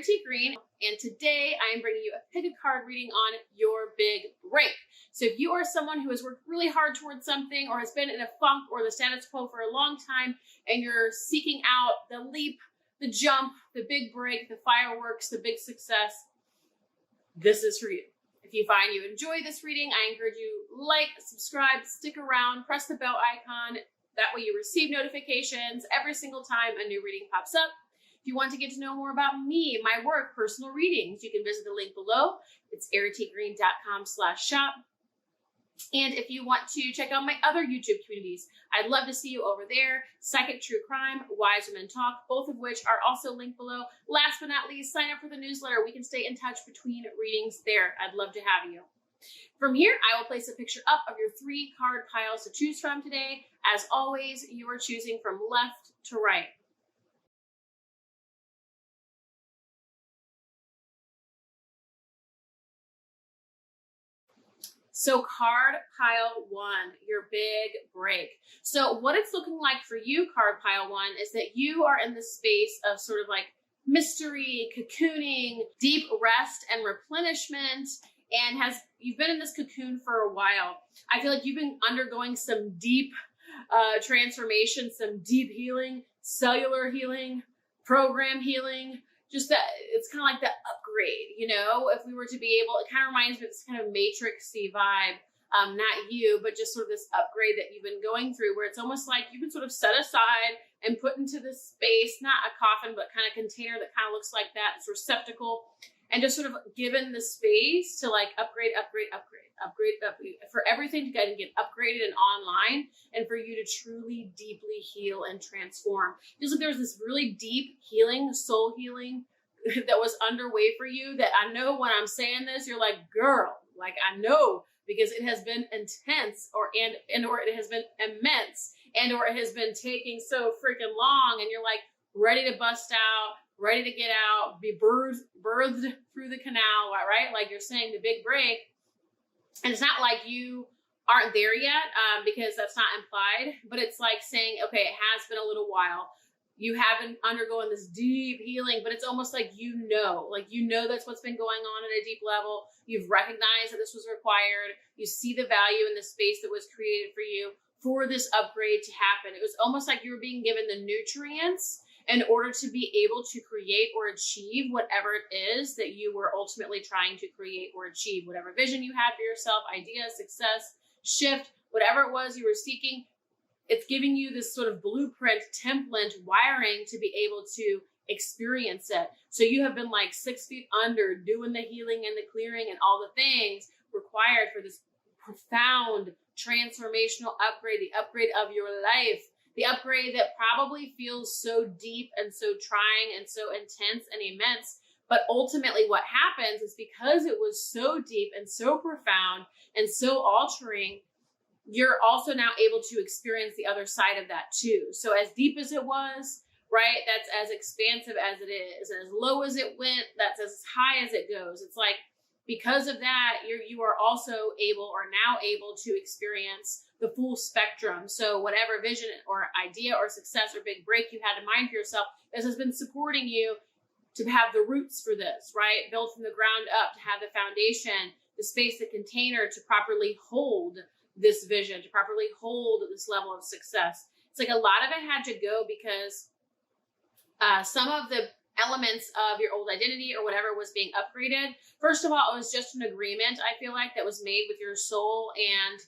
Errity Green, and today I am bringing you a pick a card reading on your big break. So if you are someone who has worked really hard towards something or has been in a funk or the status quo for a long time and you're seeking out the leap, the jump, the big break, the fireworks, the big success, this is for you. If you find you enjoy this reading, I encourage you like, subscribe, stick around, press the bell icon. That way you receive notifications every single time a new reading pops up. If you want to get to know more about me, my work, personal readings, you can visit the link below. It's erritygreen.com/shop. And if you want to check out my other YouTube communities, I'd love to see you over there. Psychic True Crime, Wise Women Talk, both of which are also linked below. Last but not least, sign up for the newsletter. We can stay in touch between readings there. I'd love to have you. From here, I will place a picture up of your 3 card piles to choose from today. As always, you are choosing from left to right. So card pile 1, your big break. So what it's looking like for you, card pile 1, is that you are in the space of sort of like mystery, cocooning, deep rest and replenishment, and you've been in this cocoon for a while. I feel like you've been undergoing some deep transformation, some deep healing, cellular healing, program healing. Just that it's kind of like the upgrade, you know, if we were to be able, it kind of reminds me of this kind of matrixy vibe, not you, but just sort of this upgrade that you've been going through where it's almost like you've been sort of set aside and put into this space, not a coffin, but kind of container that kind of looks like that, this receptacle, and just sort of given the space to like upgrade, for everything to get upgraded and online, and for you to truly deeply heal and transform. It feels like there was this really deep healing, soul healing that was underway for you that I know when I'm saying this, you're like, girl, like I know, because it has been intense or it has been immense or it has been taking so freaking long, and you're like ready to bust out, ready to get out, be birthed through the canal, right? Like you're saying, the big break. And it's not like you aren't there yet, because that's not implied, but it's like saying, okay, it has been a little while. You haven't undergone this deep healing, but it's almost like that's what's been going on at a deep level. You've recognized that this was required. You see the value in the space that was created for you for this upgrade to happen. It was almost like you were being given the nutrients in order to be able to create or achieve whatever it is that you were ultimately trying to create or achieve, whatever vision you had for yourself, idea, success, shift, whatever it was you were seeking. It's giving you this sort of blueprint, template, wiring to be able to experience it. So you have been like 6 feet under doing the healing and the clearing and all the things required for this profound transformational upgrade, the upgrade of your life. The upgrade that probably feels so deep and so trying and so intense and immense. But ultimately what happens is because it was so deep and so profound and so altering, you're also now able to experience the other side of that too. So as deep as it was, right, that's as expansive as it is. As low as it went, that's as high as it goes. It's like, because of that, you are also now able to experience the full spectrum. So whatever vision or idea or success or big break you had in mind for yourself, this has been supporting you to have the roots for this, right? Built from the ground up, to have the foundation, the space, the container to properly hold this vision, to properly hold this level of success. It's like a lot of it had to go because some of the elements of your old identity or whatever was being upgraded. First of all, it was just an agreement, I feel like, that was made with your soul and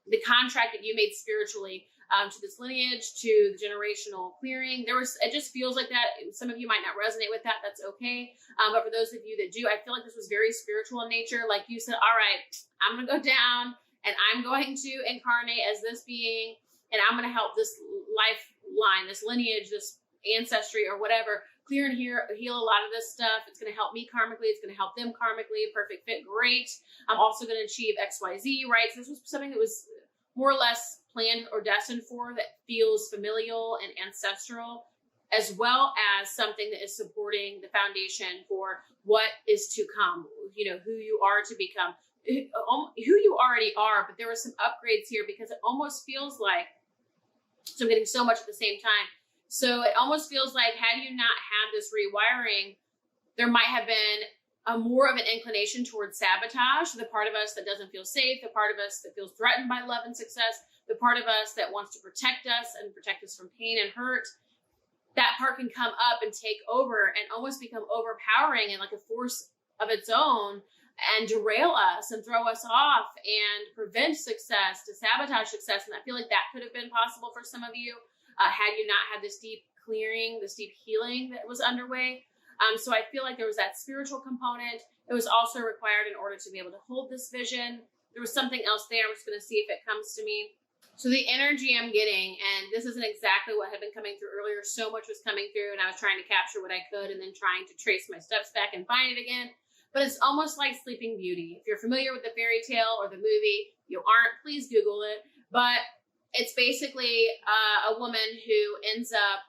the contract that you made spiritually to this lineage, to the generational clearing. It just feels like that. Some of you might not resonate with that. That's okay. But for those of you that do, I feel like this was very spiritual in nature. Like you said, all right, I'm going to go down and I'm going to incarnate as this being, and I'm going to help this lifeline, this lineage, this ancestry or whatever, clear and heal a lot of this stuff. It's going to help me karmically. It's going to help them karmically. Perfect fit. Great. I'm also going to achieve XYZ, right? So this was something that was more or less planned or destined for, that feels familial and ancestral, as well as something that is supporting the foundation for what is to come, you know, who you are to become, who you already are. But there were some upgrades here because it almost feels like, so I'm getting so much at the same time. So it almost feels like, had you not had this rewiring, There might have been more of an inclination towards sabotage, the part of us that doesn't feel safe, the part of us that feels threatened by love and success, the part of us that wants to protect us and protect us from pain and hurt. That part can come up and take over and almost become overpowering and like a force of its own and derail us and throw us off and prevent success, to sabotage success. And I feel like that could have been possible for some of you had you not had this deep clearing, this deep healing that was underway. So I feel like there was that spiritual component. It was also required in order to be able to hold this vision. There was something else there. I'm just going to see if it comes to me. So the energy I'm getting, and this isn't exactly what had been coming through earlier. So much was coming through and I was trying to capture what I could and then trying to trace my steps back and find it again. But it's almost like Sleeping Beauty. If you're familiar with the fairy tale or the movie, you aren't, please Google it. But it's basically a woman who ends up,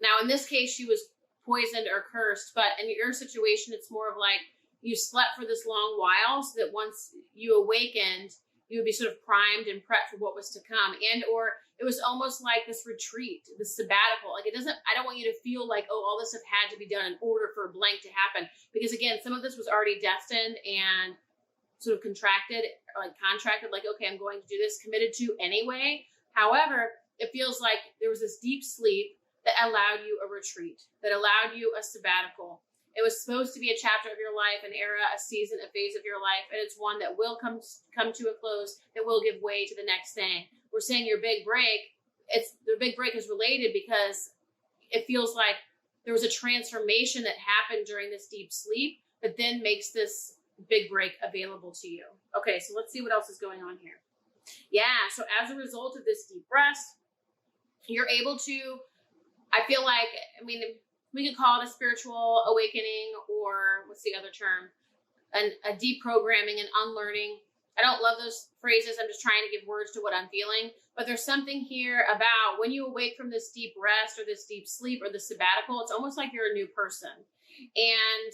now in this case, she was poisoned or cursed, but in your situation, it's more of like you slept for this long while so that once you awakened, you would be sort of primed and prepped for what was to come. And or it was almost like this retreat, this sabbatical. Like I don't want you to feel like, oh, all this stuff had to be done in order for a blank to happen. Because again, some of this was already destined and sort of contracted, or like contracted, like, okay, I'm going to do this, committed to anyway. However, it feels like there was this deep sleep that allowed you a retreat, that allowed you a sabbatical. It was supposed to be a chapter of your life, an era, a season, a phase of your life, and it's one that will come to a close, that will give way to the next thing. We're saying your big break, the big break is related because it feels like there was a transformation that happened during this deep sleep that then makes this big break available to you. Okay, so let's see what else is going on here. Yeah, so as a result of this deep rest, you're able to, I feel like, I mean, we could call it a spiritual awakening, or what's the other term? A deprogramming and unlearning. I don't love those phrases. I'm just trying to give words to what I'm feeling. But there's something here about when you awake from this deep rest or this deep sleep or this sabbatical, it's almost like you're a new person. And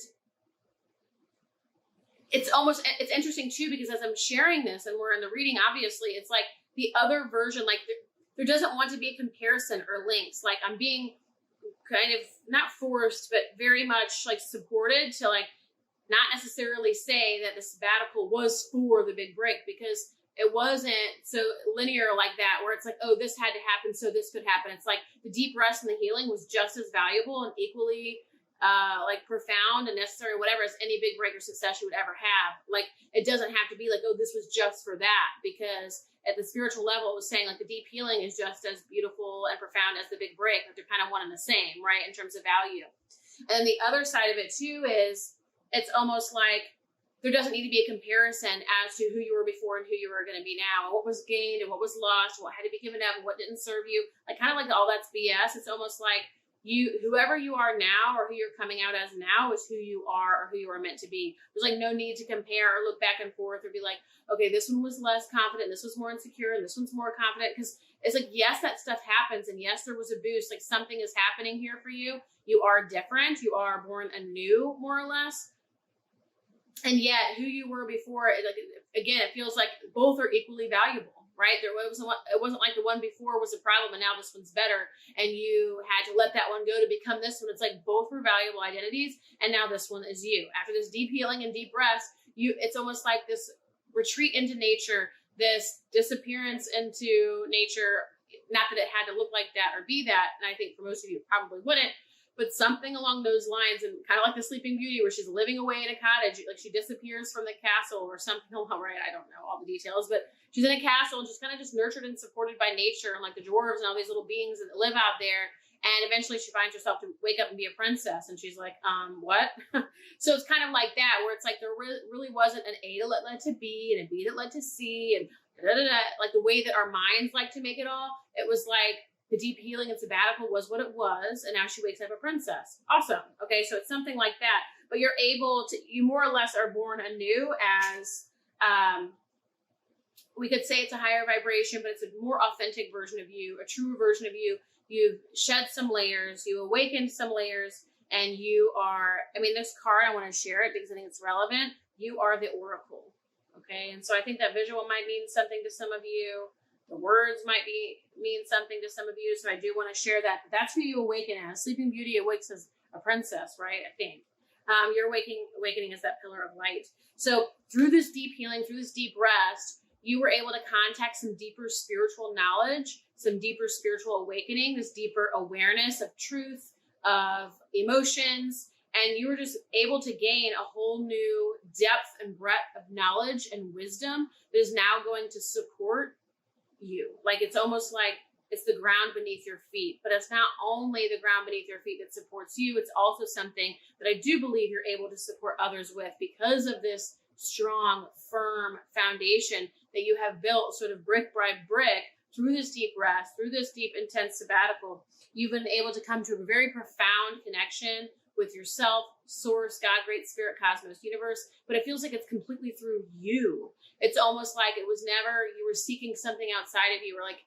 it's interesting too, because as I'm sharing this and we're in the reading, obviously, it's like the other version, like there doesn't want to be a comparison or links. Like I'm being kind of not forced, but very much like supported to like not necessarily say that the sabbatical was for the big break, because it wasn't so linear like that, where it's like, oh, this had to happen, so this could happen. It's like the deep rest and the healing was just as valuable and equally like profound and necessary, whatever, as any big break or success you would ever have. Like it doesn't have to be like, oh, this was just for that, because at the spiritual level, it was saying like the deep healing is just as beautiful and profound as the big break. Like they're kind of one and the same, right, in terms of value. And the other side of it too is it's almost like there doesn't need to be a comparison as to who you were before and who you are going to be now, and what was gained and what was lost, what had to be given up and what didn't serve you. Like kind of like all that's BS. It's almost like whoever you are now or who you're coming out as now is who you are or who you are meant to be. There's like no need to compare or look back and forth or be like, okay, this one was less confident, this was more insecure, and this one's more confident. Because it's like, yes, that stuff happens, and yes, there was a boost. Like something is happening here for you. You are different. You are born anew, more or less. And yet, who you were before, like again, it feels like both are equally valuable. Right? It wasn't like the one before was a problem and now this one's better and you had to let that one go to become this one. It's like both were valuable identities and now this one is you. After this deep healing and deep rest, it's almost like this retreat into nature, this disappearance into nature. Not that it had to look like that or be that, and I think for most of you it probably wouldn't, but something along those lines, and kind of like the Sleeping Beauty where she's living away in a cottage, like she disappears from the castle or something. Right? I don't know all the details, but she's in a castle and just kind of just nurtured and supported by nature and like the dwarves and all these little beings that live out there. And eventually she finds herself to wake up and be a princess. And she's like, what? So it's kind of like that, where it's like there really wasn't an A that led to B and a B that led to C and like the way that our minds like to make it all. It was like the deep healing and sabbatical was what it was. And now she wakes up a princess. Awesome. Okay. So it's something like that, but you're able to, you more or less are born anew as, we could say it's a higher vibration, but it's a more authentic version of you, a true version of you. You've shed some layers, you awakened some layers, and you are, I mean, this card, I want to share it because I think it's relevant. You are the oracle. Okay. And so I think that visual might mean something to some of you. The words might mean something to some of you. So I do want to share that. That's who you awaken as. Sleeping Beauty awakes as a princess, right? I think. Your awakening is that pillar of light. So through this deep healing, through this deep rest, you were able to contact some deeper spiritual knowledge, some deeper spiritual awakening, this deeper awareness of truth, of emotions, and you were just able to gain a whole new depth and breadth of knowledge and wisdom that is now going to support you. Like, it's almost like it's the ground beneath your feet, but it's not only the ground beneath your feet that supports you, it's also something that I do believe you're able to support others with because of this strong, firm foundation that you have built sort of brick by brick through this deep rest, through this deep, intense sabbatical. You've been able to come to a very profound connection with yourself, source, God, great spirit, cosmos, universe, but it feels like it's completely through you. It's almost like it was never, you were seeking something outside of you, or like,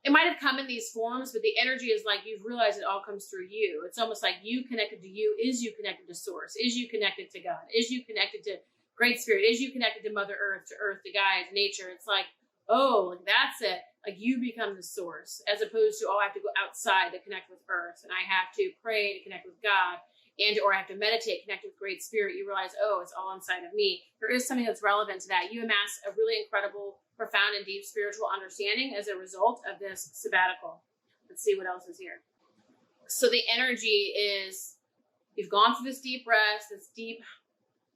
it might have come in these forms, but the energy is like you've realized it all comes through you. It's almost like you connected to you. Is you connected to source? Is you connected to God? Is you connected to great spirit? Is you connected to Mother Earth, to God, to nature? It's like, oh, like that's it. Like you become the source, as opposed to, oh, I have to go outside to connect with Earth, and I have to pray to connect with God, and or I have to meditate, connect with great spirit. You realize, oh, it's all inside of me. There is something that's relevant to that. You amass a really incredible, profound, and deep spiritual understanding as a result of this sabbatical. Let's see what else is here. So the energy is, you've gone through this deep rest, this deep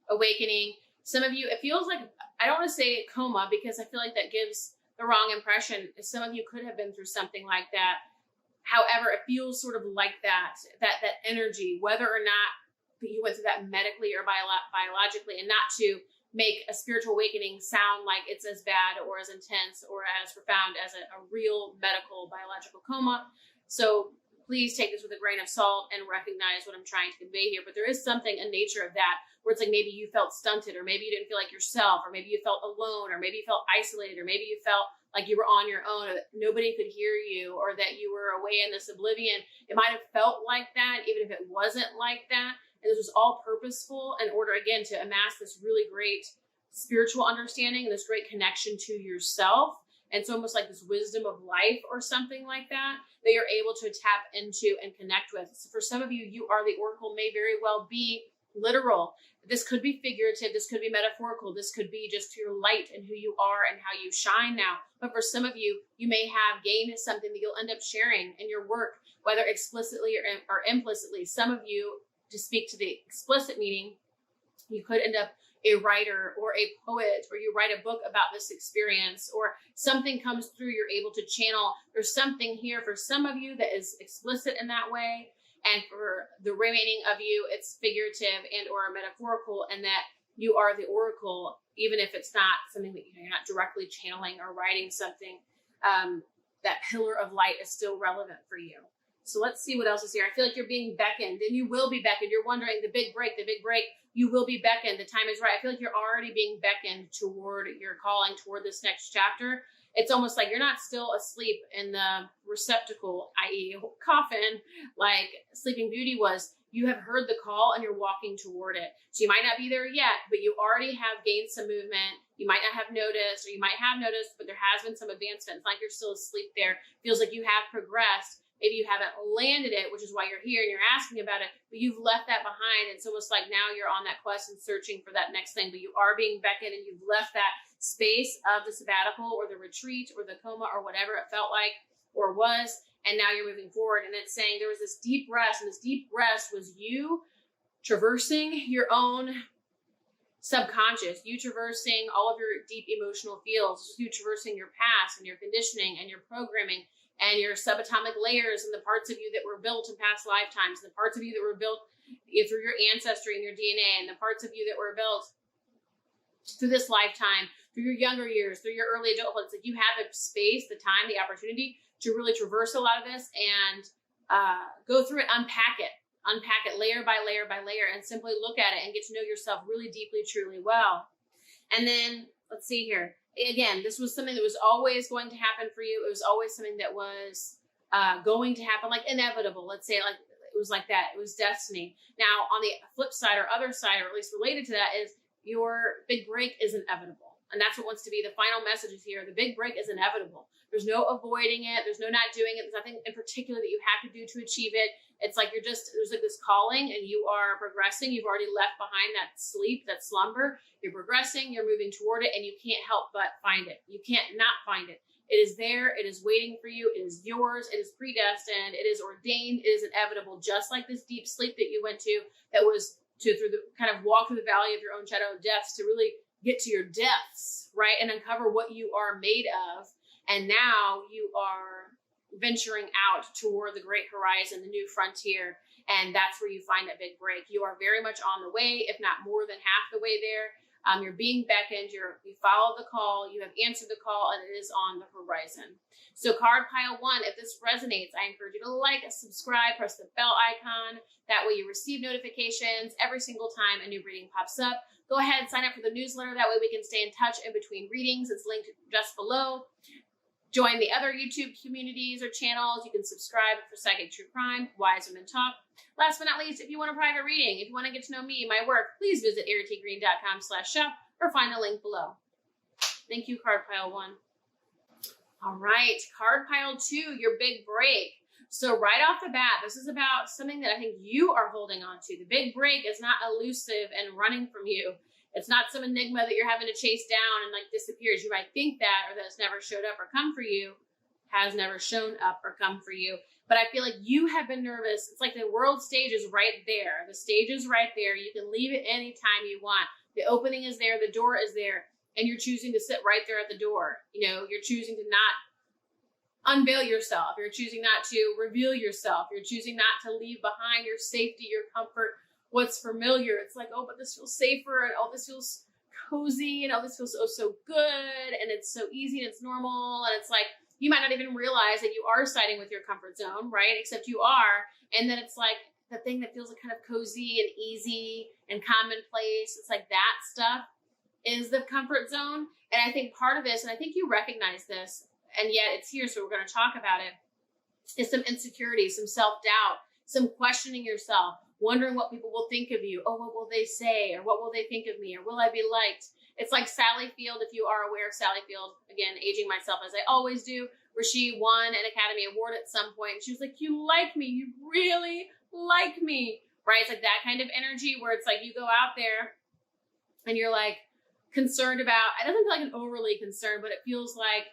awakening. Some of you, it feels like, I don't want to say coma because I feel like that gives the wrong impression. Some of you could have been through something like that. However, it feels sort of like that energy, whether or not you went through that medically or biologically, and not to make a spiritual awakening sound like it's as bad or as intense or as profound as a real medical biological coma. So please take this with a grain of salt and recognize what I'm trying to convey here. But there is something in nature of that where it's like maybe you felt stunted, or maybe you didn't feel like yourself, or maybe you felt alone, or maybe you felt isolated, or maybe you felt like you were on your own, or that nobody could hear you, or that you were away in this oblivion. It might have felt like that, even if it wasn't like that. And this was all purposeful in order, again, to amass this really great spiritual understanding and this great connection to yourself. And it's almost like this wisdom of life or something like that you're able to tap into and connect with. So for some of you, you are the oracle, may very well be literal. This could be figurative. This could be metaphorical. This could be just your light and who you are and how you shine now. But for some of you, you may have gained something that you'll end up sharing in your work, whether explicitly or implicitly. Some of you, to speak to the explicit meaning, you could end up a writer or a poet, or you write a book about this experience, or something comes through, you're able to channel. There's something here for some of you that is explicit in that way. And for the remaining of you, it's figurative and or metaphorical, and that you are the oracle, even if it's not something that you're not directly channeling or writing something. That pillar of light is still relevant for you. So let's see what else is here. I feel like you're being beckoned, and you will be beckoned. You're wondering, the big break, you will be beckoned. The time is right. I feel like you're already being beckoned toward your calling, toward this next chapter. It's almost like you're not still asleep in the receptacle, i.e. coffin, like Sleeping Beauty was. You have heard the call and you're walking toward it. So you might not be there yet, but you already have gained some movement. You might not have noticed, or you might have noticed, but there has been some advancement. It's like you're still asleep there. Feels like you have progressed. Maybe you haven't landed it, which is why you're here and you're asking about it, but you've left that behind. It's almost like now you're on that quest and searching for that next thing, but you are being beckoned and you've left that space of the sabbatical or the retreat or the coma or whatever it felt like or was, and now you're moving forward. And it's saying there was this deep rest, and this deep rest was you traversing your own subconscious, you traversing all of your deep emotional fields, you traversing your past and your conditioning and your programming and your subatomic layers and the parts of you that were built in past lifetimes, the parts of you that were built through your ancestry and your DNA, and the parts of you that were built through this lifetime, through your younger years, through your early adulthood. It's like you have the space, the time, the opportunity to really traverse a lot of this and go through it, unpack it layer by layer by layer, and simply look at it and get to know yourself really deeply, truly well. And then let's see here. Again, this was something that was always going to happen for you. It was always something that was going to happen, like inevitable. Let's say like it was like that. It was destiny. Now, on the flip side or other side, or at least related to that, is your big break is inevitable. And that's what wants to be the final message here. The big break is inevitable. There's no avoiding it. There's no not doing it. There's nothing in particular that you have to do to achieve it. It's like there's like this calling and you are progressing. You've already left behind that sleep, that slumber. You're progressing, you're moving toward it, and you can't help but find it. You can't not find it. It is there. It is waiting for you. It is yours. It is predestined. It is ordained. It is inevitable. Just like this deep sleep that you went to, that was through the kind of walk through the valley of your own shadow of deaths to really get to your depths, right? And uncover what you are made of. And now you are venturing out toward the great horizon, the new frontier. And that's where you find that big break. You are very much on the way, if not more than half the way there. You're being beckoned, you followed the call, you have answered the call, and it is on the horizon. So card pile 1, if this resonates, I encourage you to like, subscribe, press the bell icon. That way you receive notifications every single time a new reading pops up. Go ahead and sign up for the newsletter. That way we can stay in touch in between readings. It's linked just below. Join the other YouTube communities or channels. You can subscribe for Psychic True Crime, Wise Women Talk. Last but not least, if you want a private reading, if you want to get to know me, my work, please visit erritygreen.com/shop or find a link below. Thank you, card pile 1. All right, card pile 2, your big break. So right off the bat, this is about something that I think you are holding on to. The big break is not elusive and running from you. It's not some enigma that you're having to chase down and like disappears. You might think that, or that it's never showed up or come for you, has never shown up or come for you. But I feel like you have been nervous. It's like the world stage is right there. The stage is right there. You can leave it anytime you want. The opening is there. The door is there. And you're choosing to sit right there at the door. You know, you're choosing to not unveil yourself. You're choosing not to reveal yourself. You're choosing not to leave behind your safety, your comfort, what's familiar. It's like, oh, but this feels safer, and oh, this feels cozy, and oh, this feels so good, and it's so easy, and it's normal, and it's like, you might not even realize that you are siding with your comfort zone, right? Except you are. And then it's like the thing that feels like kind of cozy and easy and commonplace. It's like that stuff is the comfort zone. And I think part of this, and I think you recognize this, and yet it's here, so we're going to talk about it, is some insecurity, some self-doubt, some questioning yourself, wondering what people will think of you. Oh, what will they say? Or what will they think of me? Or will I be liked? It's like Sally Field, if you are aware of Sally Field, again, aging myself as I always do, where she won an Academy Award at some point. She was like, you like me. You really like me, right? It's like that kind of energy where it's like you go out there and you're like concerned about, it doesn't feel like an overly concerned, but it feels like,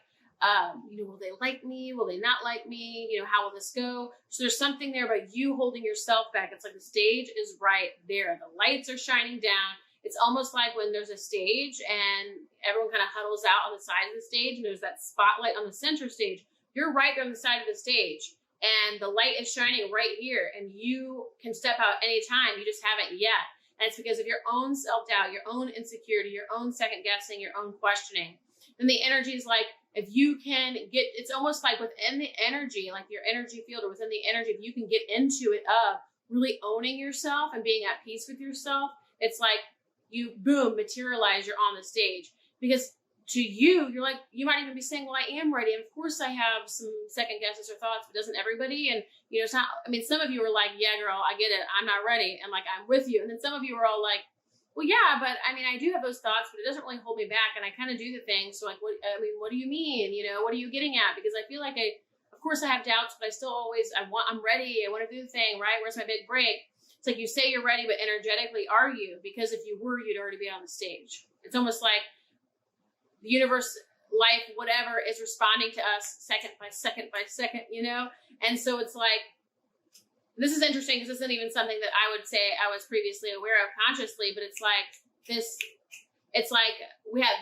will they like me? Will they not like me? How will this go? So there's something there about you holding yourself back. It's like the stage is right there. The lights are shining down. It's almost like when there's a stage and everyone kind of huddles out on the side of the stage and there's that spotlight on the center stage. You're right there on the side of the stage and the light is shining right here and you can step out anytime. You just haven't yet. And it's because of your own self-doubt, your own insecurity, your own second guessing, your own questioning. And the energy is like, if you can get, it's almost like within the energy, like your energy field or within the energy, if you can get into it of really owning yourself and being at peace with yourself, it's like you, boom, materialize, you're on the stage. Because to you, you're like, you might even be saying, well, I am ready. And of course I have some second guesses or thoughts, but doesn't everybody? And, it's not, some of you are like, yeah, girl, I get it. I'm not ready. And like, I'm with you. And then some of you are all like, well, yeah, but I do have those thoughts, but it doesn't really hold me back. And I kind of do the things. So like, what do you mean? What are you getting at? Because I feel like of course I have doubts, but I still always, I'm ready. I want to do the thing, right? Where's my big break? It's like you say you're ready, but energetically, are you? Because if you were, you'd already be on the stage. It's almost like the universe, life, whatever, is responding to us second by second by second, And so it's like, this is interesting because this isn't even something that I would say I was previously aware of consciously, but it's like this, it's like we have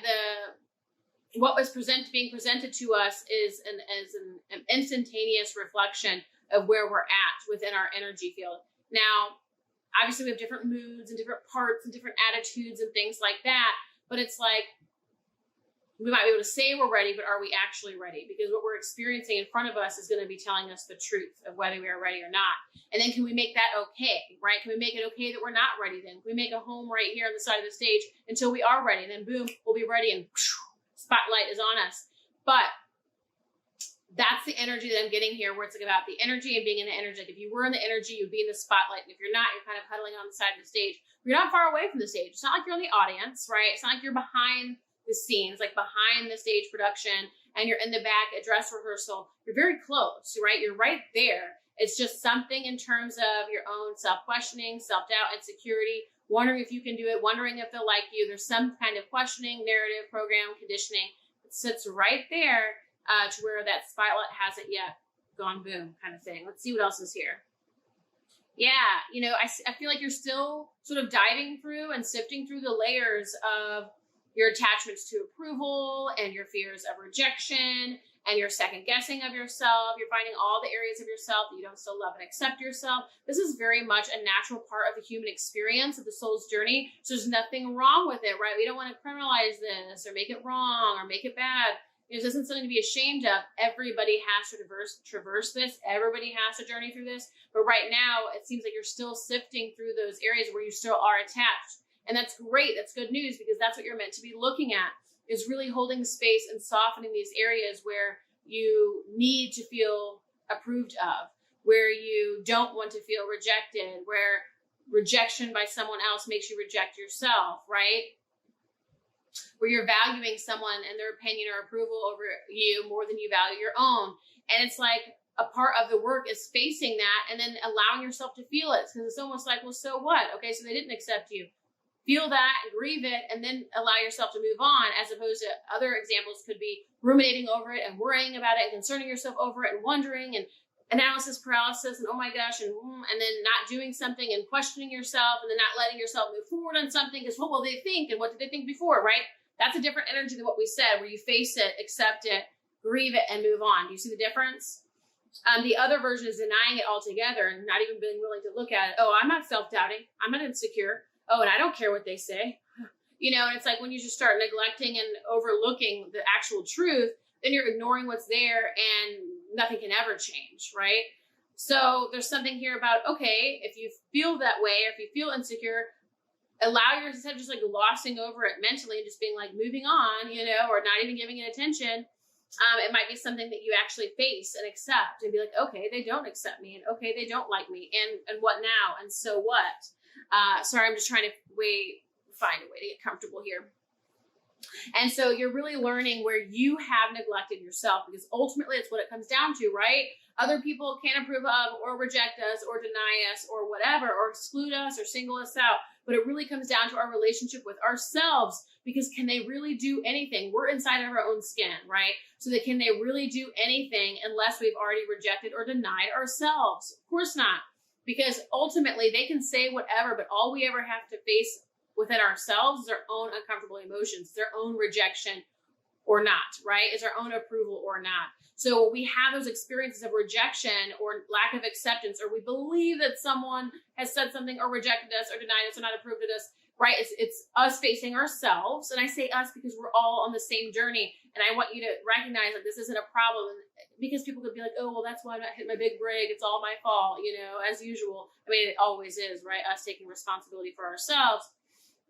what was being presented to us is an instantaneous reflection of where we're at within our energy field. Now, obviously we have different moods and different parts and different attitudes and things like that, but it's like, we might be able to say we're ready, but are we actually ready? Because what we're experiencing in front of us is going to be telling us the truth of whether we are ready or not. And then can we make that okay, right? Can we make it okay that we're not ready then? Can we make a home right here on the side of the stage until we are ready? And then boom, we'll be ready and spotlight is on us. But that's the energy that I'm getting here, where it's like about the energy and being in the energy. Like if you were in the energy, you'd be in the spotlight. And if you're not, you're kind of huddling on the side of the stage. You're not far away from the stage. It's not like you're in the audience, right? It's not like you're behind the scenes, like behind the stage production, and you're in the back at dress rehearsal. You're very close, right? You're right there. It's just something in terms of your own self-questioning, self-doubt, insecurity, wondering if you can do it, wondering if they'll like you. There's some kind of questioning, narrative, program, conditioning that sits right there to where that spotlight hasn't yet gone boom kind of thing. Let's see what else is here. Yeah, you know, I feel like you're still sort of diving through and sifting through the layers of your attachments to approval and your fears of rejection and your second guessing of yourself. You're finding all the areas of yourself that you don't still love and accept yourself. This is very much a natural part of the human experience, of the soul's journey. So there's nothing wrong with it, right? We don't want to criminalize this or make it wrong or make it bad. This isn't something to be ashamed of. Everybody has to traverse this. Everybody has to journey through this. But right now, it seems like you're still sifting through those areas where you still are attached. And that's great. That's good news, because that's what you're meant to be looking at, is really holding space and softening these areas where you need to feel approved of, where you don't want to feel rejected, where rejection by someone else makes you reject yourself, right? Where you're valuing someone and their opinion or approval over you more than you value your own. And it's like a part of the work is facing that and then allowing yourself to feel it, because it's almost like, well, so what? Okay, so they didn't accept you. Feel that, grieve it, and then allow yourself to move on, as opposed to other examples could be ruminating over it and worrying about it and concerning yourself over it and wondering and analysis paralysis and oh my gosh, and then not doing something and questioning yourself and then not letting yourself move forward on something because what will they think and what did they think before, right? That's a different energy than what we said, where you face it, accept it, grieve it, and move on. Do you see the difference? The other version is denying it altogether and not even being willing to look at it. Oh, I'm not self-doubting. I'm not insecure. Oh, and I don't care what they say. You know, and it's like when you just start neglecting and overlooking the actual truth, then you're ignoring what's there and nothing can ever change, right? So there's something here about, okay, if you feel that way, or if you feel insecure, allow yourself, instead of just like glossing over it mentally and just being like moving on, you know, or not even giving it attention. It might be something that you actually face and accept and be like, okay, they don't accept me, and okay, they don't like me, and what now? And so what? Sorry, I'm just trying to find a way to get comfortable here. And so you're really learning where you have neglected yourself, because ultimately it's what it comes down to, right? Other people can't approve of or reject us or deny us or whatever, or exclude us or single us out. But it really comes down to our relationship with ourselves, because can they really do anything? We're inside of our own skin, right? So that can they really do anything unless we've already rejected or denied ourselves? Of course not. Because ultimately they can say whatever, but all we ever have to face within ourselves is our own uncomfortable emotions, their own rejection or not, right? Is our own approval or not. So we have those experiences of rejection or lack of acceptance, or we believe that someone has said something or rejected us or denied us or not approved of us, right? It's us facing ourselves. And I say us because we're all on the same journey. And I want you to recognize that this isn't a problem, because people could be like, oh, well, that's why I'm not hitting my big break. It's all my fault, you know, as usual. I mean, it always is, right? Us taking responsibility for ourselves.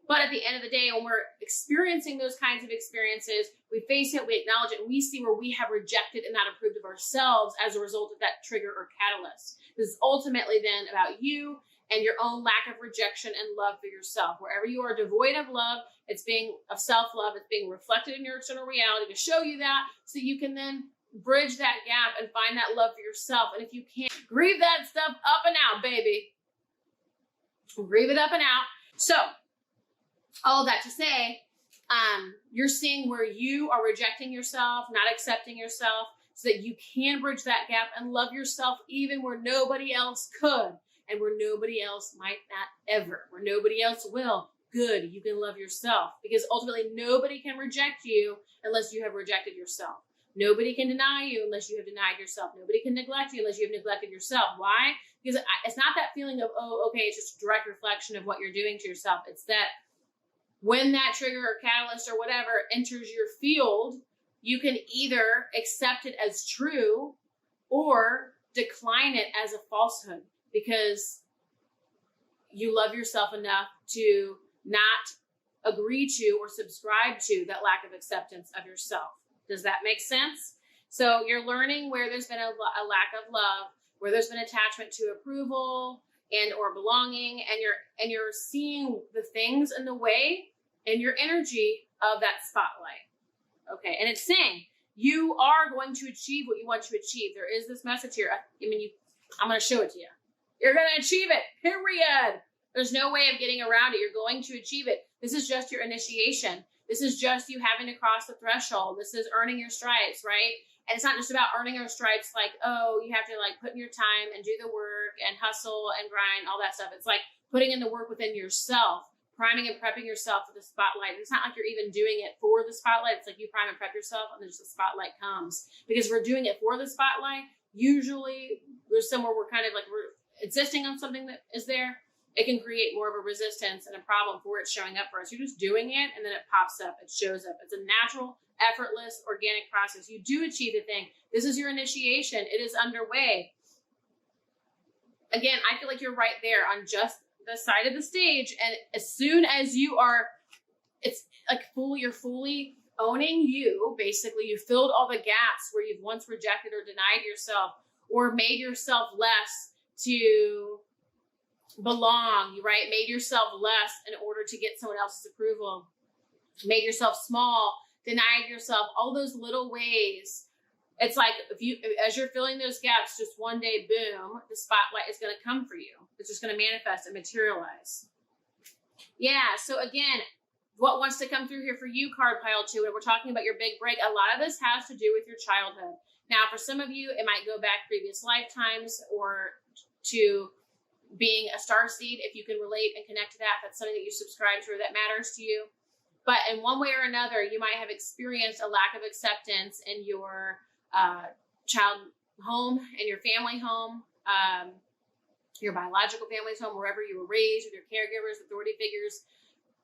But at the end of the day, when we're experiencing those kinds of experiences, we face it, we acknowledge it, and we see where we have rejected and not approved of ourselves as a result of that trigger or catalyst. This is ultimately then about you and your own lack of rejection and love for yourself. Wherever you are devoid of love, it's being of self-love, it's being reflected in your external reality to show you that, so you can then bridge that gap and find that love for yourself. And if you can't, grieve that stuff up and out, baby. Grieve it up and out. So, all of that to say, you're seeing where you are rejecting yourself, not accepting yourself, so that you can bridge that gap and love yourself even where nobody else could, and where nobody else might not ever, where nobody else will. Good, you can love yourself, because ultimately nobody can reject you unless you have rejected yourself. Nobody can deny you unless you have denied yourself. Nobody can neglect you unless you have neglected yourself. Why? Because it's not that feeling of, oh, okay, it's just a direct reflection of what you're doing to yourself. It's that when that trigger or catalyst or whatever enters your field, you can either accept it as true or decline it as a falsehood, because you love yourself enough to not agree to or subscribe to that lack of acceptance of yourself. Does that make sense? So you're learning where there's been a lack of love, where there's been attachment to approval and or belonging, and you're seeing the things in the way and your energy of that spotlight. Okay, and it's saying you are going to achieve what you want to achieve. There is this message here. I mean, I'm going to show it to you. You're going to achieve it, period. There's no way of getting around it. You're going to achieve it. This is just your initiation. This is just you having to cross the threshold. This is earning your stripes, right? And it's not just about earning your stripes like, oh, you have to like put in your time and do the work and hustle and grind, all that stuff. It's like putting in the work within yourself, priming and prepping yourself for the spotlight. It's not like you're even doing it for the spotlight. It's like you prime and prep yourself and then just the spotlight comes. Because we're doing it for the spotlight. Usually there's somewhere we're kind of like we're insisting on something that is there. It can create more of a resistance and a problem for it showing up for us. You're just doing it and then it pops up, it shows up. It's a natural, effortless, organic process. You do achieve the thing. This is your initiation. It is underway. Again, I feel like you're right there on just the side of the stage. And as soon as you are, it's like you're fully owning you. Basically, you filled all the gaps where you've once rejected or denied yourself or made yourself less to belong, right? Made yourself less in order to get someone else's approval. Made yourself small, denied yourself, all those little ways. It's like as you're filling those gaps, just one day, boom, the spotlight is going to come for you. It's just going to manifest and materialize. Yeah. So again, what wants to come through here for you, card pile 2, and we're talking about your big break. A lot of this has to do with your childhood. Now, for some of you, it might go back previous lifetimes or to being a starseed. If you can relate and connect to that, that's something that you subscribe to or that matters to you. But in one way or another, you might have experienced a lack of acceptance in your child home, in your family home, your biological family's home, wherever you were raised with your caregivers, authority figures.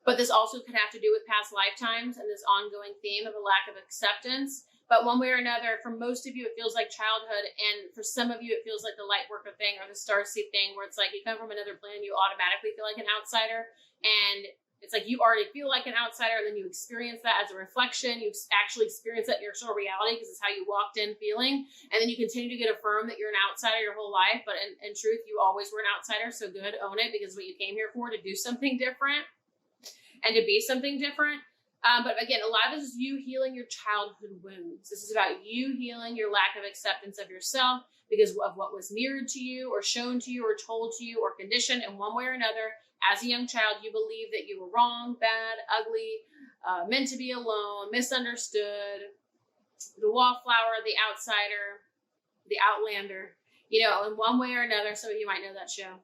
But this also could have to do with past lifetimes and this ongoing theme of a lack of acceptance. But one way or another, for most of you, it feels like childhood. And for some of you, it feels like the light worker thing or the starseed thing where it's like you come from another planet, you automatically feel like an outsider. And it's like you already feel like an outsider, and then you experience that as a reflection. You actually experience that in your soul reality because it's how you walked in feeling. And then you continue to get affirmed that you're an outsider your whole life. But in truth, you always were an outsider. So good, own it, because what you came here for, to do something different and to be something different. But again, a lot of this is you healing your childhood wounds. This is about you healing your lack of acceptance of yourself because of what was mirrored to you or shown to you or told to you or conditioned in one way or another. As a young child, you believe that you were wrong, bad, ugly, meant to be alone, misunderstood, the wallflower, the outsider, the outlander. You know, in one way or another, some of you might know that show.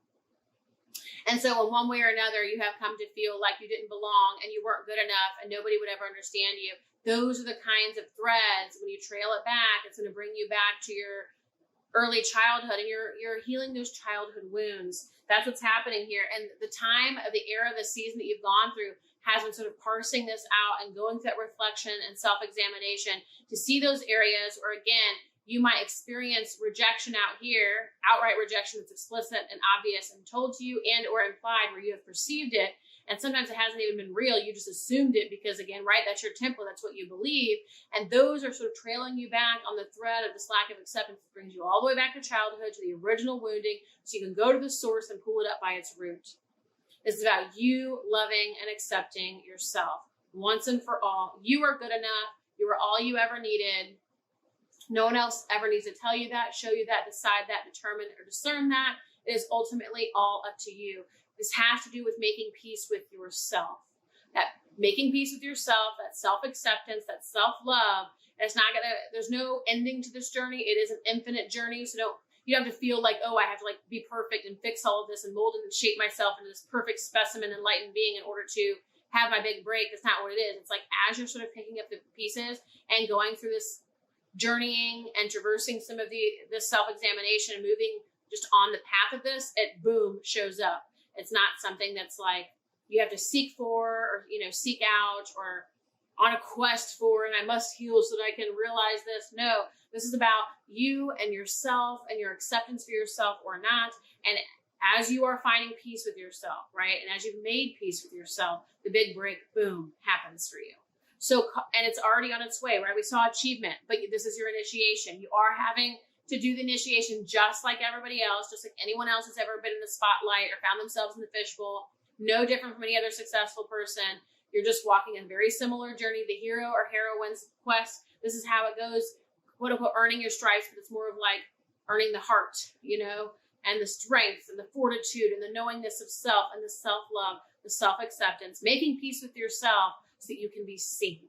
And so in one way or another, you have come to feel like you didn't belong and you weren't good enough and nobody would ever understand you. Those are the kinds of threads. When you trail it back, it's going to bring you back to your early childhood, and you're healing those childhood wounds. That's what's happening here. And the time of the era, the season that you've gone through has been sort of parsing this out and going through that reflection and self-examination to see those areas, or again, you might experience rejection out here, outright rejection that's explicit and obvious and told to you and or implied where you have perceived it. And sometimes it hasn't even been real. You just assumed it because, again, right, that's your template. That's what you believe. And those are sort of trailing you back on the thread of this lack of acceptance that brings you all the way back to childhood, to the original wounding, so you can go to the source and pull it up by its root. It's about you loving and accepting yourself once and for all. You are good enough. You are all you ever needed. No one else ever needs to tell you that, show you that, decide that, determine or discern that. It is ultimately all up to you. This has to do with making peace with yourself. That making peace with yourself, that self-acceptance, that self-love. And it's not there's no ending to this journey. It is an infinite journey. So you don't have to feel like, oh, I have to like be perfect and fix all of this and mold and shape myself into this perfect specimen, enlightened being in order to have my big break. That's not what it is. It's like as you're sort of picking up the pieces and going through this journeying and traversing some of this self-examination and moving just on the path of this, it boom shows up. It's not something that's like you have to seek for or, seek out or on a quest for, and I must heal so that I can realize this. No, this is about you and yourself and your acceptance for yourself or not. And as you are finding peace with yourself, right? And as you've made peace with yourself, the big break, boom, happens for you. So, and it's already on its way, right? We saw achievement, but this is your initiation. You are having to do the initiation just like everybody else, just like anyone else has ever been in the spotlight or found themselves in the fishbowl. No different from any other successful person. You're just walking a very similar journey, the hero or heroine's quest. This is how it goes, quote unquote, earning your stripes, but it's more of like earning the heart, and the strength and the fortitude and the knowingness of self and the self-love, the self-acceptance, making peace with yourself so that you can be seen.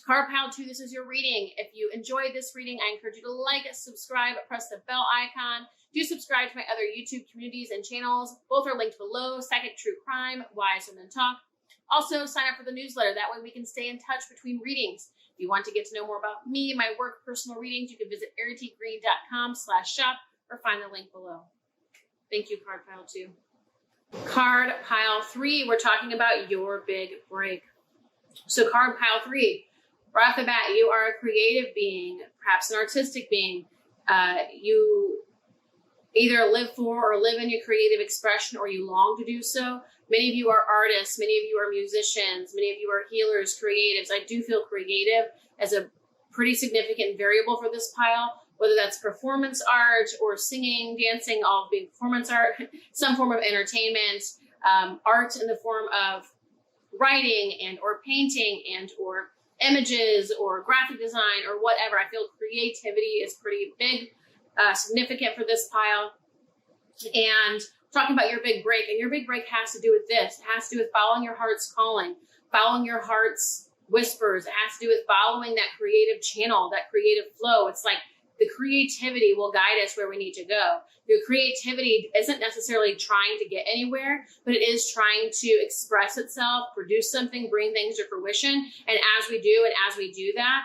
Card Pile 2, this is your reading. If you enjoyed this reading, I encourage you to like, subscribe, press the bell icon. Do subscribe to my other YouTube communities and channels. Both are linked below. Psychic True Crime, Wise Women Talk. Also, sign up for the newsletter. That way we can stay in touch between readings. If you want to get to know more about me, my work, personal readings, you can visit erritygreen.com/shop or find the link below. Thank you, Card Pile 2. Card Pile 3, we're talking about your big break. So Card Pile 3, right off the bat, you are a creative being, perhaps an artistic being. You either live for or live in your creative expression, or you long to do so. Many of you are artists, many of you are musicians, many of you are healers, creatives. I do feel creative as a pretty significant variable for this pile, whether that's performance art or singing, dancing, all being performance art, some form of entertainment, art in the form of writing and or painting and or images or graphic design or whatever. I feel creativity is pretty big, significant for this pile. And talking about your big break, and your big break has to do with this. It has to do with following your heart's calling, following your heart's whispers. It has to do with following that creative channel, that creative flow. It's like the creativity will guide us where we need to go. Your creativity isn't necessarily trying to get anywhere, but it is trying to express itself, produce something, bring things to fruition. And as we do that,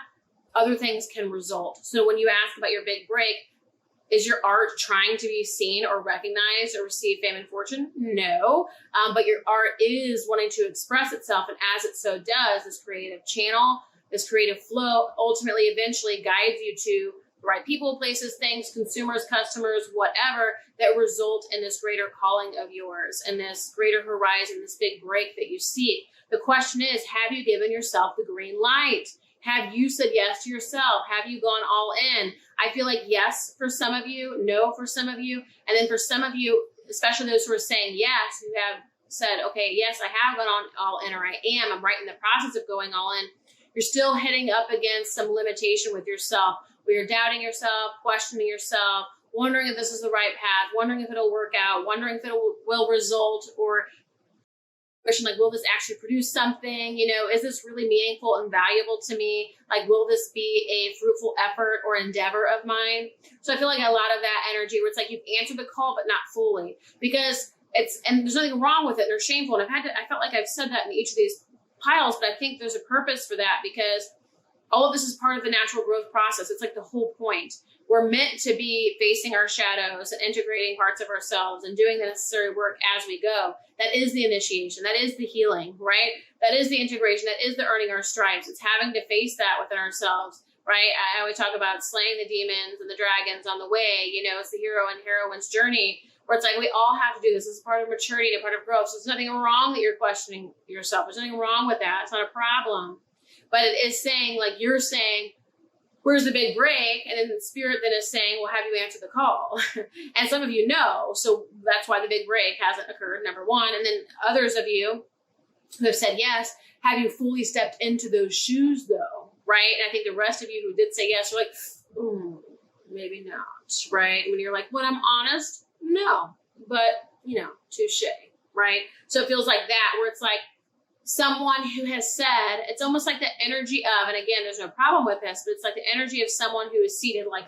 other things can result. So when you ask about your big break, is your art trying to be seen or recognized or receive fame and fortune? No, but your art is wanting to express itself. And as it so does, this creative channel, this creative flow ultimately eventually guides you to the right people, places, things, consumers, customers, whatever, that result in this greater calling of yours and this greater horizon, this big break that you seek. The question is, have you given yourself the green light? Have you said yes to yourself? Have you gone all in? I feel like yes for some of you, no for some of you. And then for some of you, especially those who are saying yes, who have said, okay, yes, I have gone all in, or I'm right in the process of going all in. You're still heading up against some limitation with yourself, where you're doubting yourself, questioning yourself, wondering if this is the right path, wondering if it'll work out, wondering if it will result, or question like, will this actually produce something? Is this really meaningful and valuable to me? Like, will this be a fruitful effort or endeavor of mine? So I feel like a lot of that energy where it's like you've answered the call, but not fully, because and there's nothing wrong with it or shameful. And I felt like I've said that in each of these piles, but I think there's a purpose for that, because all of this is part of the natural growth process. It's like the whole point. We're meant to be facing our shadows and integrating parts of ourselves and doing the necessary work as we go. That is the initiation. That is the healing, right? That is the integration. That is the earning our stripes. It's having to face that within ourselves, right? I always talk about slaying the demons and the dragons on the way. It's the hero and heroine's journey, where it's like we all have to do this. This is part of maturity and part of growth. So there's nothing wrong that you're questioning yourself. There's nothing wrong with that. It's not a problem. But it is saying, like you're saying, where's the big break? And then the spirit then is saying, well, have you answered the call? And some of you know, so that's why the big break hasn't occurred, number one. And then others of you who have said yes, have you fully stepped into those shoes though, right? And I think the rest of you who did say yes are like, maybe not, right? When you're like, when I'm honest, no, but touche, right? So it feels like that, where it's like, someone who has said, it's almost like the energy of, and again, there's no problem with this, but it's like the energy of someone who is seated like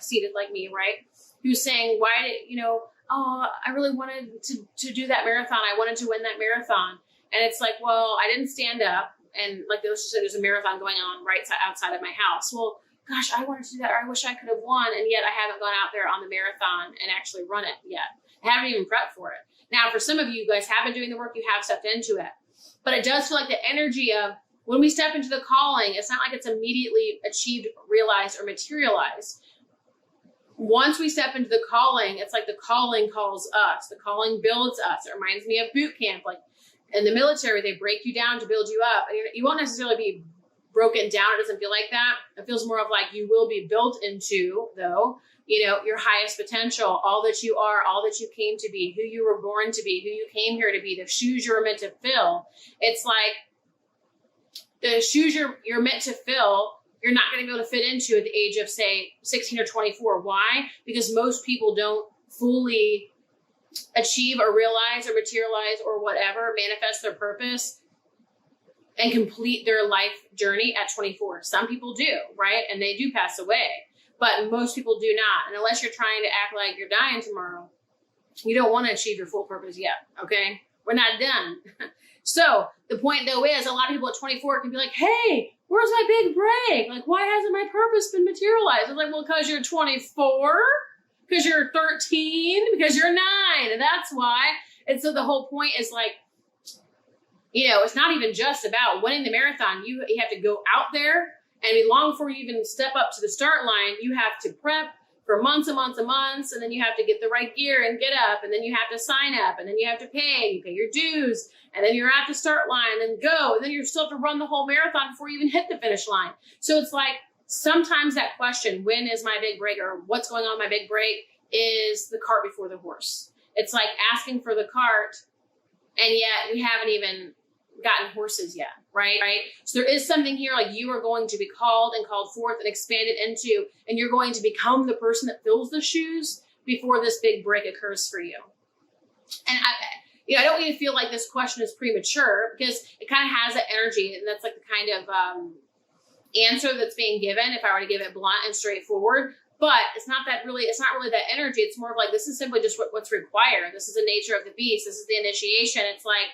me, right? Who's saying, why did, I really wanted to do that marathon. I wanted to win that marathon. And it's like, well, I didn't stand up. And like, let's just say there's a marathon going on right outside of my house. Well, gosh, I wanted to do that, or I wish I could have won. And yet I haven't gone out there on the marathon and actually run it yet. I haven't even prepped for it. Now, for some of you guys have been doing the work, you have stepped into it. But it does feel like the energy of when we step into the calling, it's not like it's immediately achieved, realized, or materialized. Once we step into the calling, it's like the calling calls us. The calling builds us. It reminds me of boot camp. Like in the military, they break you down to build you up. And you won't necessarily be broken down. It doesn't feel like that. It feels more of like you will be built into, though, your highest potential, all that you are, all that you came to be, who you were born to be, who you came here to be, the shoes you were meant to fill. It's like the shoes you're meant to fill you're not going to be able to fit into at the age of, say, 16 or 24. Why? Because most people don't fully achieve or realize or materialize or whatever, manifest their purpose and complete their life journey at 24. Some people do, right? And they do pass away, but most people do not. And unless you're trying to act like you're dying tomorrow, you don't want to achieve your full purpose yet, okay? We're not done. So the point though is a lot of people at 24 can be like, hey, where's my big break? Like, why hasn't my purpose been materialized? It's like, well, because you're 24, because you're 13, because you're 9, and that's why. And so the whole point is like, it's not even just about winning the marathon. You have to go out there, and long before you even step up to the start line, you have to prep for months and months and months, and then you have to get the right gear and get up, and then you have to sign up, and then you have to pay. You pay your dues, and then you're at the start line, and go, and then you still have to run the whole marathon before you even hit the finish line. So it's like sometimes that question, when is my big break, or what's going on my big break, is the cart before the horse. It's like asking for the cart, and yet we haven't even gotten horses yet, right? So there is something here, like you are going to be called and called forth and expanded into, and you're going to become the person that fills the shoes before this big break occurs for you. And I don't want you to feel like this question is premature, because it kind of has that energy, and that's like the kind of answer that's being given if I were to give it blunt and straightforward. But it's not really that energy. It's more of like, this is simply just what's required. This is the nature of the beast. This is the initiation. It's like,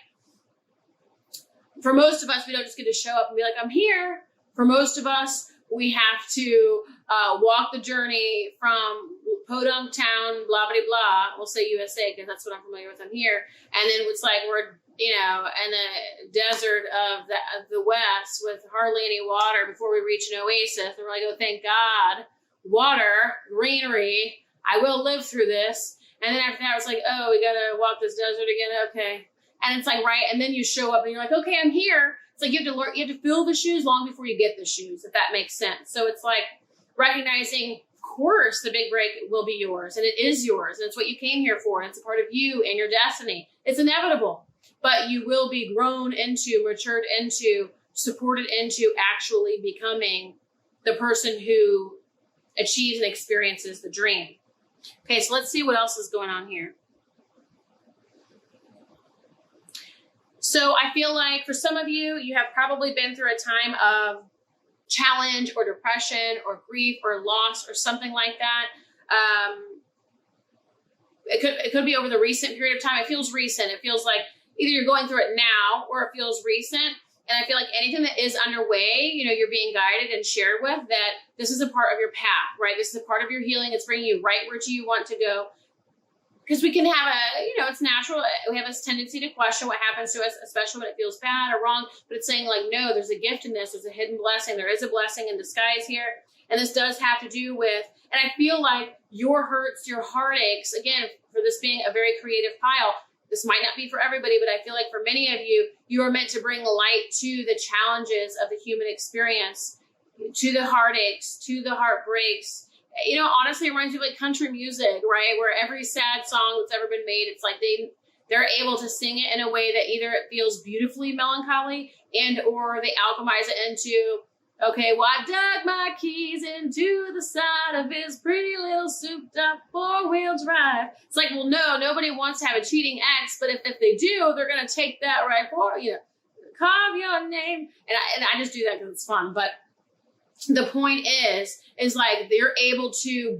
for most of us, we don't just get to show up and be like, I'm here. For most of us, we have to walk the journey from Podunk Town, blah, blah, blah. We'll say USA because that's what I'm familiar with. I'm here. And then it's like we're, in the desert of the West with hardly any water before we reach an oasis. And we're like, oh, thank God. Water, greenery. I will live through this. And then after that, it's like, oh, we got to walk this desert again. Okay. And it's like, right. And then you show up and you're like, okay, I'm here. It's like, you have to fill the shoes long before you get the shoes, if that makes sense. So it's like recognizing, of course, the big break will be yours, and it is yours. And it's what you came here for. And it's a part of you and your destiny. It's inevitable, but you will be grown into, matured into, supported into actually becoming the person who achieves and experiences the dream. Okay. So let's see what else is going on here. So I feel like for some of you, you have probably been through a time of challenge or depression or grief or loss or something like that. It could be over the recent period of time. It feels recent. It feels like either you're going through it now or it feels recent. And I feel like anything that is underway, you're being guided and shared with, that this is a part of your path, right? This is a part of your healing. It's bringing you right where you want to go. Because we can have it's natural. We have this tendency to question what happens to us, especially when it feels bad or wrong. But it's saying like, no, there's a gift in this. There's a hidden blessing. There is a blessing in disguise here. And this does have to do with, and I feel like your hurts, your heartaches, again, for this being a very creative pile, this might not be for everybody, but I feel like for many of you, you are meant to bring light to the challenges of the human experience, to the heartaches, to the heartbreaks. Honestly, it reminds me of like country music, right? Where every sad song that's ever been made, it's like they're able to sing it in a way that either it feels beautifully melancholy and or they alchemize it into, okay, well, I dug my keys into the side of his pretty little souped up 4-wheel drive. It's like, well, no, nobody wants to have a cheating ex, but if they do, they're going to take that right for, carve your name. And I just do that because it's fun. But the point is like they're able to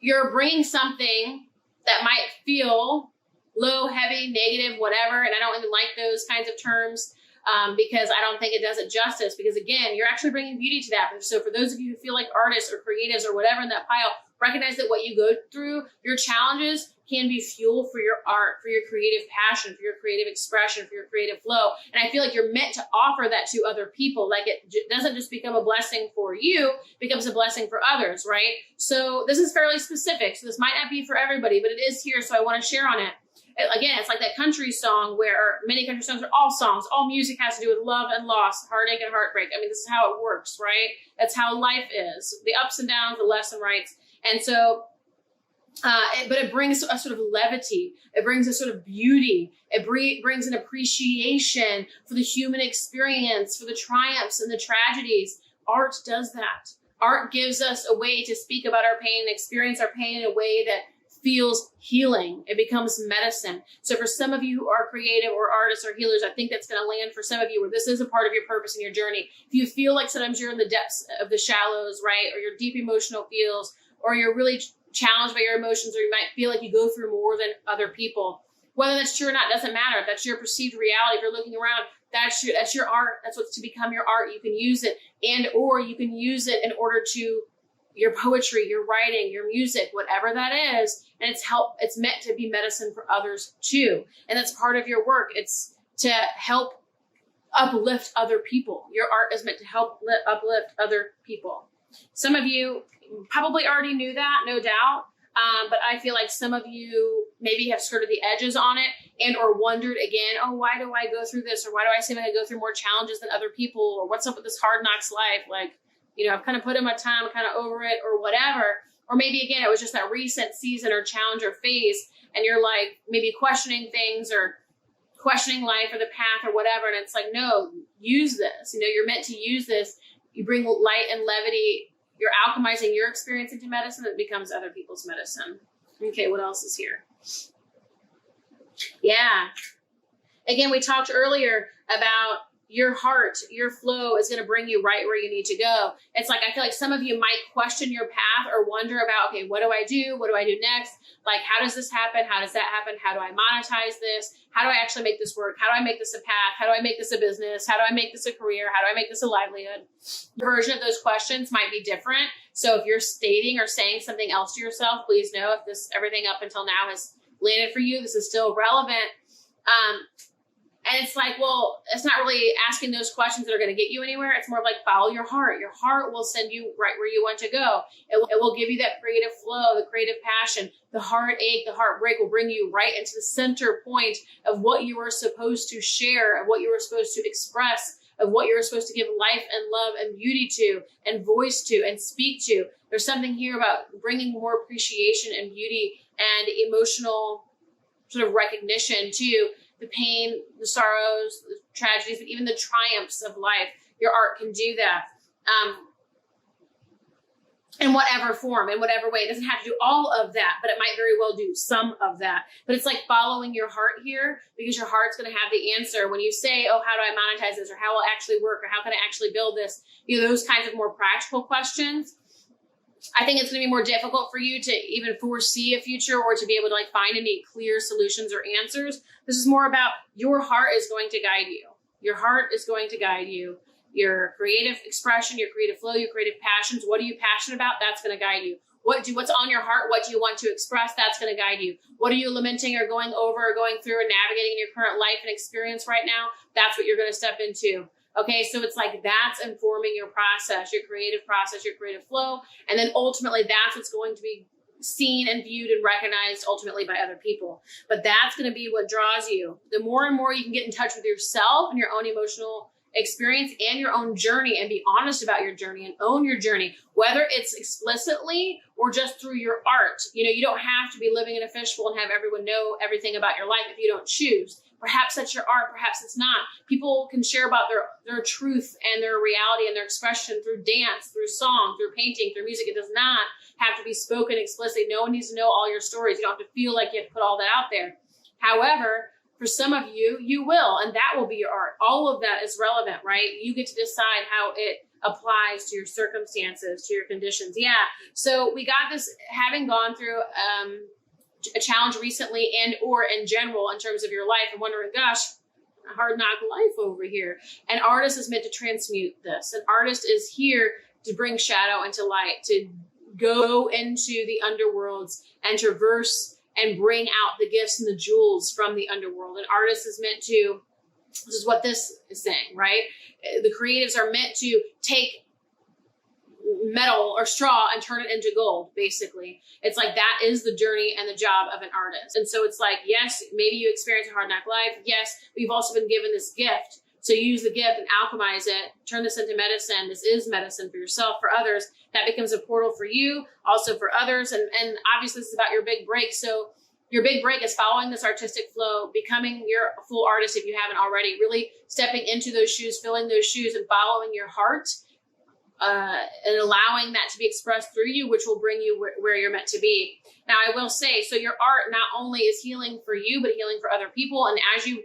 you're bringing something that might feel low, heavy, negative, whatever. And I don't even like those kinds of terms because I don't think it does it justice, because again, you're actually bringing beauty to that. So for those of you who feel like artists or creatives or whatever in that pile, recognize that what you go through, your challenges can be fuel for your art, for your creative passion, for your creative expression, for your creative flow. And I feel like you're meant to offer that to other people. Like it doesn't just become a blessing for you, it becomes a blessing for others, right? So this is fairly specific. So this might not be for everybody, but it is here. So I want to share on it. Again, it's like that country song where many country songs are all songs. All music has to do with love and loss, heartache and heartbreak. I mean, this is how it works, right? That's how life is. The ups and downs, the lefts and rights. And so, but it brings a sort of levity. It brings a sort of beauty. It brings an appreciation for the human experience, for the triumphs and the tragedies, art does that. Art gives us a way to speak about our pain and experience our pain in a way that feels healing. It becomes medicine. So for some of you who are creative or artists or healers, I think that's going to land for some of you where this is a part of your purpose in your journey. If you feel like sometimes you're in the depths of the shallows, right? Or your deep emotional feels, or you're really challenged by your emotions, or you might feel like you go through more than other people. Whether that's true or not doesn't matter. If that's your perceived reality, if you're looking around, that's your art. That's what's to become your art. You can use it, and or you can use it in order to your poetry, your writing, your music, whatever that is. And it's meant to be medicine for others too. And that's part of your work. It's to help uplift other people. Your art is meant to help uplift other people. Some of you probably already knew that, no doubt. But I feel like some of you maybe have skirted the edges on it and or wondered again, oh, why do I go through this? Or why do I seem like I go through more challenges than other people? Or what's up with this hard knocks life? Like, you know, I've kind of put in my time, I'm kind of over it or whatever. Or maybe again, it was just that recent season or challenge or phase. And you're like maybe questioning things or questioning life or the path or whatever. And it's like, no, use this. You know, you're meant to use this. You bring light and levity. You're alchemizing your experience into medicine that becomes other people's medicine. Okay, what else is here? Yeah. Again, we talked earlier about your heart, your flow is going to bring you right where you need to go. It's like, I feel like some of you might question your path or wonder about, okay, what do I do? What do I do next? Like, how does this happen? How does that happen? How do I monetize this? How do I actually make this work? How do I make this a path? How do I make this a business? How do I make this a career? How do I make this a livelihood? The version of those questions might be different. So if you're stating or saying something else to yourself, please know if everything up until now has landed for you, this is still relevant. And it's like, well, it's not really asking those questions that are going to get you anywhere. It's more of like, follow your heart. Your heart will send you right where you want to go. It will give you that creative flow, the creative passion, the heartache, the heartbreak will bring you right into the center point of what you are supposed to share, of what you are supposed to express, of what you're supposed to give life and love and beauty to and voice to and speak to. There's something here about bringing more appreciation and beauty and emotional sort of recognition to the pain, the sorrows, the tragedies, but even the triumphs of life. Your art can do that in whatever form, in whatever way. It doesn't have to do all of that, but it might very well do some of that. But it's like following your heart here, because your heart's going to have the answer when you say, oh, how do I monetize this? Or how will it actually work? Or how can I actually build this? You know, those kinds of more practical questions. I think it's going to be more difficult for you to even foresee a future or to be able to like find any clear solutions or answers. This is more about your heart is going to guide you. Your heart is going to guide you. Your creative expression, your creative flow, your creative passions. What are you passionate about? That's going to guide you. What's on your heart? What do you want to express? That's going to guide you. What are you lamenting or going over or going through and navigating in your current life and experience right now? That's what you're going to step into. Okay, so it's like that's informing your process, your creative flow. And then ultimately that's what's going to be seen and viewed and recognized ultimately by other people. But that's going to be what draws you. The more and more you can get in touch with yourself and your own emotional experience and your own journey and be honest about your journey and own your journey, whether it's explicitly or just through your art. You know, you don't have to be living in a fishbowl and have everyone know everything about your life if you don't choose. Perhaps that's your art, perhaps it's not. People can share about their truth and their reality and their expression through dance, through song, through painting, through music. It does not have to be spoken explicitly. No one needs to know all your stories. You don't have to feel like you have to put all that out there. However, for some of you, you will, and that will be your art. All of that is relevant, right? You get to decide how it applies to your circumstances, to your conditions. Yeah, so we got this, having gone through a challenge recently and or in general in terms of your life and wondering, gosh, a hard knock life over here. An artist is meant to transmute this. An artist is here to bring shadow into light, to go into the underworlds and traverse and bring out the gifts and the jewels from the underworld. An artist is meant to, this is what this is saying, right? The creatives are meant to take metal or straw and turn it into gold, basically. It's like that is the journey and the job of an artist. And so it's like, yes, maybe you experience a hard knock life. Yes, but you've also been given this gift. So use the gift and alchemize it, turn this into medicine. This is medicine for yourself, for others. That becomes a portal for you, also for others. And obviously this is about your big break. So your big break is following this artistic flow, becoming your full artist if you haven't already, really stepping into those shoes, filling those shoes and following your heart. and allowing that to be expressed through you, which will bring you where you're meant to be. Now, I will say, so your art not only is healing for you, but healing for other people. And as you,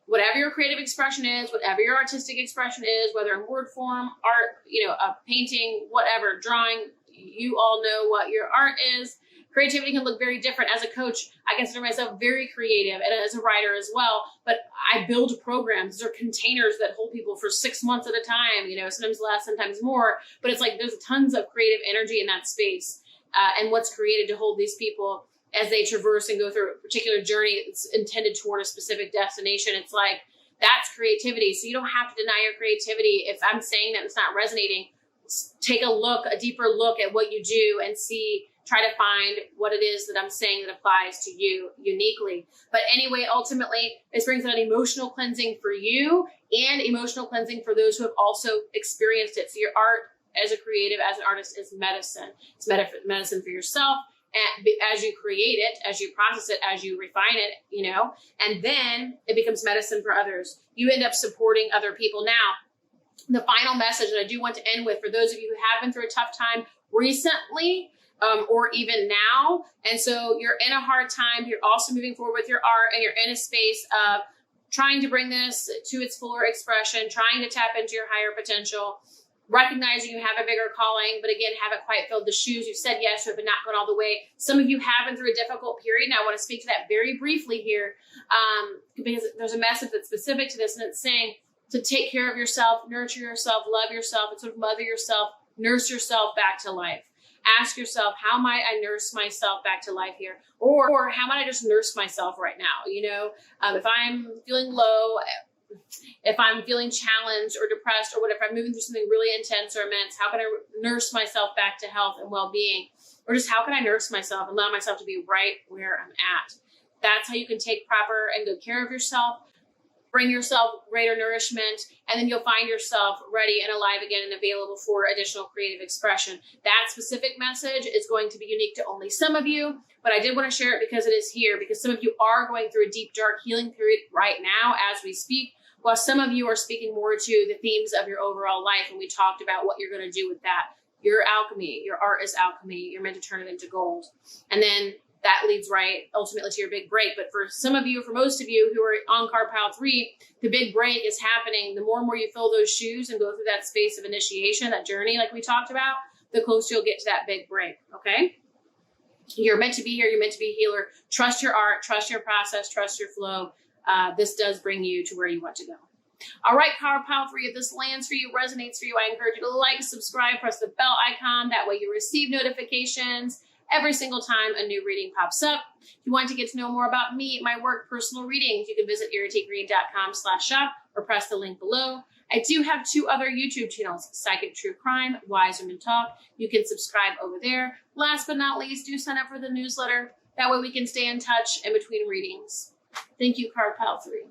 whatever your creative expression is, whatever your artistic expression is, whether in word form, art, a painting, whatever, drawing, you all know what your art is. Creativity can look very different. As a coach, I consider myself very creative, and as a writer as well, but I build programs. These are containers that hold people for 6 months at a time, sometimes less, sometimes more, but it's like there's tons of creative energy in that space, and what's created to hold these people as they traverse and go through a particular journey that's intended toward a specific destination. It's like, that's creativity. So you don't have to deny your creativity. If I'm saying that it's not resonating, take a deeper look at what you do and try to find what it is that I'm saying that applies to you uniquely. But anyway, ultimately, this brings on emotional cleansing for you and emotional cleansing for those who have also experienced it. So your art as a creative, as an artist, is medicine. It's medicine for yourself. And as you create it, as you process it, as you refine it, and then it becomes medicine for others. You end up supporting other people. Now, the final message that I do want to end with, for those of you who have been through a tough time recently, or even now, and so you're in a hard time, you're also moving forward with your art, and you're in a space of trying to bring this to its fuller expression, trying to tap into your higher potential, recognizing you have a bigger calling, but again, haven't quite filled the shoes. You've said yes to it, but not gone all the way. Some of you have been through a difficult period, and I want to speak to that very briefly here, because there's a message that's specific to this, and it's saying to take care of yourself, nurture yourself, love yourself, and sort of mother yourself, nurse yourself back to life. Ask yourself, how might I nurse myself back to life here? Or how might I just nurse myself right now? If I'm feeling low, if I'm feeling challenged or depressed, or whatever, I'm moving through something really intense or immense, how can I nurse myself back to health and well-being? Or just how can I nurse myself and allow myself to be right where I'm at? That's how you can take proper and good care of yourself, bring yourself greater nourishment, and then you'll find yourself ready and alive again and available for additional creative expression. That specific message is going to be unique to only some of you, but I did want to share it because it is here, because some of you are going through a deep, dark healing period right now as we speak, while some of you are speaking more to the themes of your overall life, and we talked about what you're going to do with that. Your alchemy, your art is alchemy. You're meant to turn it into gold. And then that leads right ultimately to your big break. But for some of you, for most of you who are on card pile 3, the big break is happening. The more and more you fill those shoes and go through that space of initiation, that journey like we talked about, the closer you'll get to that big break, okay? You're meant to be here. You're meant to be a healer. Trust your art. Trust your process. Trust your flow. This does bring you to where you want to go. All right, card pile 3, if this lands for you, resonates for you, I encourage you to like, subscribe, press the bell icon. That way you receive notifications every single time a new reading pops up. If you want to get to know more about me, my work, personal readings, you can visit erritygreen.com/shop or press the link below. I do have 2 other YouTube channels, Psychic True Crime, Wise Women Talk. You can subscribe over there. Last but not least, do sign up for the newsletter. That way we can stay in touch in between readings. Thank you, card pile 3.